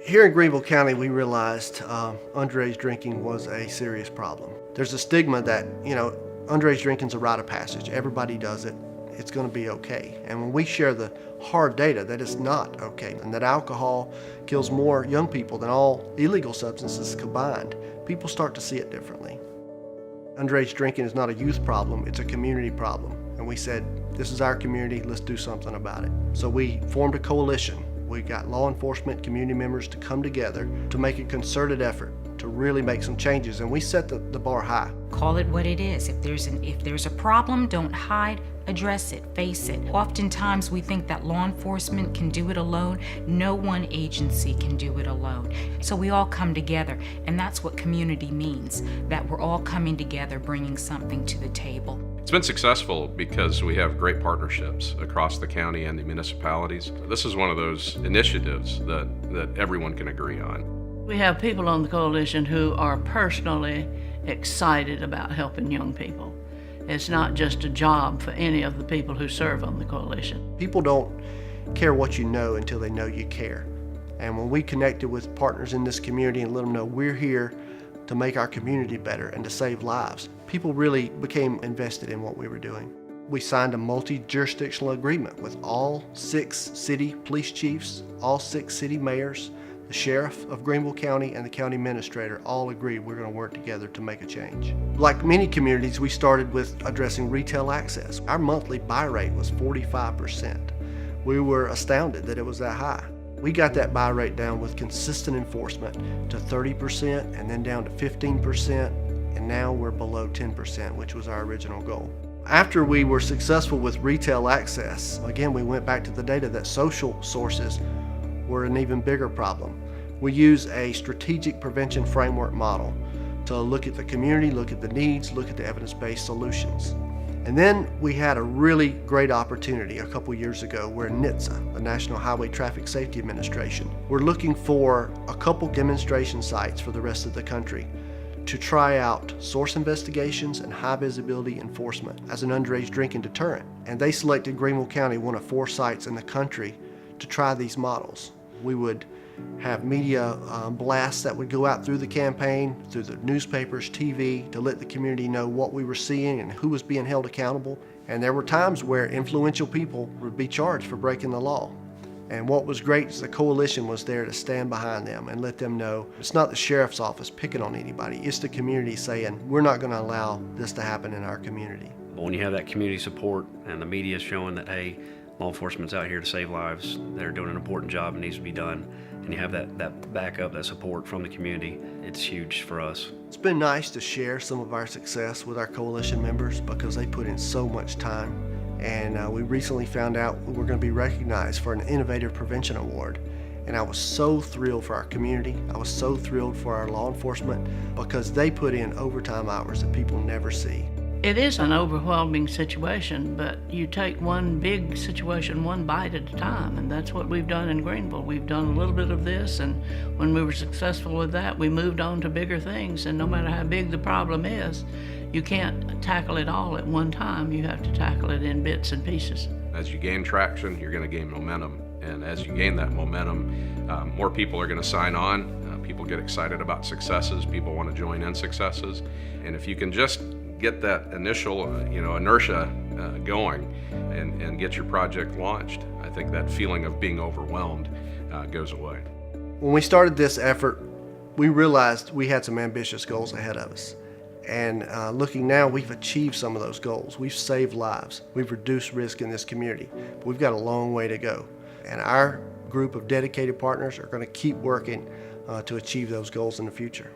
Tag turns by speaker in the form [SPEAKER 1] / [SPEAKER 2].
[SPEAKER 1] Here in Greenville County, we realized underage drinking was a serious problem. There's a stigma that, underage drinking is a rite of passage. Everybody does it. It's going to be okay. And when we share the hard data that it's not okay, and that alcohol kills more young people than all illegal substances combined, people start to see it differently. Underage drinking is not a youth problem, it's a community problem. And we said, this is our community, let's do something about it. So we formed a coalition. We got law enforcement, community members to come together to make a concerted effort to really make some changes, and we set the bar high.
[SPEAKER 2] Call it what it is. If there's a problem, don't hide, address it, face it. Oftentimes we think that law enforcement can do it alone. No one agency can do it alone. So we all come together, and that's what community means, that we're all coming together, bringing something to the table.
[SPEAKER 3] It's been successful because we have great partnerships across the county and the municipalities. This is one of those initiatives that everyone can agree on.
[SPEAKER 4] We have people on the coalition who are personally excited about helping young people. It's not just a job for any of the people who serve on the coalition.
[SPEAKER 1] People don't care what you know until they know you care. And when we connected with partners in this community and let them know we're here to make our community better and to save lives, people really became invested in what we were doing. We signed a multi-jurisdictional agreement with all 6 city police chiefs, all 6 city mayors, the sheriff of Greenville County, and the county administrator all agreed we're going to work together to make a change. Like many communities, we started with addressing retail access. Our monthly buy rate was 45%. We were astounded that it was that high. We got that buy rate down with consistent enforcement to 30% and then down to 15%, and now we're below 10%, which was our original goal. After we were successful with retail access, again, we went back to the data that social sources were an even bigger problem. We use a strategic prevention framework model to look at the community, look at the needs, look at the evidence-based solutions. And then we had a really great opportunity a couple years ago where NHTSA, the National Highway Traffic Safety Administration, we're looking for a couple demonstration sites for the rest of the country to try out source investigations and high visibility enforcement as an underage drinking deterrent. And they selected Greenville County, one of 4 sites in the country, to try these models. We would have media blasts that would go out through the campaign, through the newspapers, TV, to let the community know what we were seeing and who was being held accountable. And there were times where influential people would be charged for breaking the law. And what was great is the coalition was there to stand behind them and let them know it's not the sheriff's office picking on anybody, it's the community saying, we're not going to allow this to happen in our community.
[SPEAKER 5] When you have that community support and the media showing that, hey, law enforcement's out here to save lives, they're doing an important job and needs to be done, and you have that backup, that support from the community, it's huge for us.
[SPEAKER 1] It's been nice to share some of our success with our coalition members because they put in so much time. And we recently found out we were going to be recognized for an Innovative Prevention Award. And I was so thrilled for our community. I was so thrilled for our law enforcement because they put in overtime hours that people never see.
[SPEAKER 4] It is an overwhelming situation, but you take one big situation one bite at a time, and that's what we've done in Greenville. We've done a little bit of this, and when we were successful with that, we moved on to bigger things, and no matter how big the problem is, you can't tackle it all at one time. You have to tackle it in bits and pieces.
[SPEAKER 3] As you gain traction, you're going to gain momentum, and as you gain that momentum, more people are going to sign on. People get excited about successes. People want to join in successes, and if you can just get that initial inertia going and get your project launched, I think that feeling of being overwhelmed goes away.
[SPEAKER 1] When we started this effort, we realized we had some ambitious goals ahead of us. And looking now, we've achieved some of those goals. We've saved lives. We've reduced risk in this community. But we've got a long way to go. And our group of dedicated partners are going to keep working to achieve those goals in the future.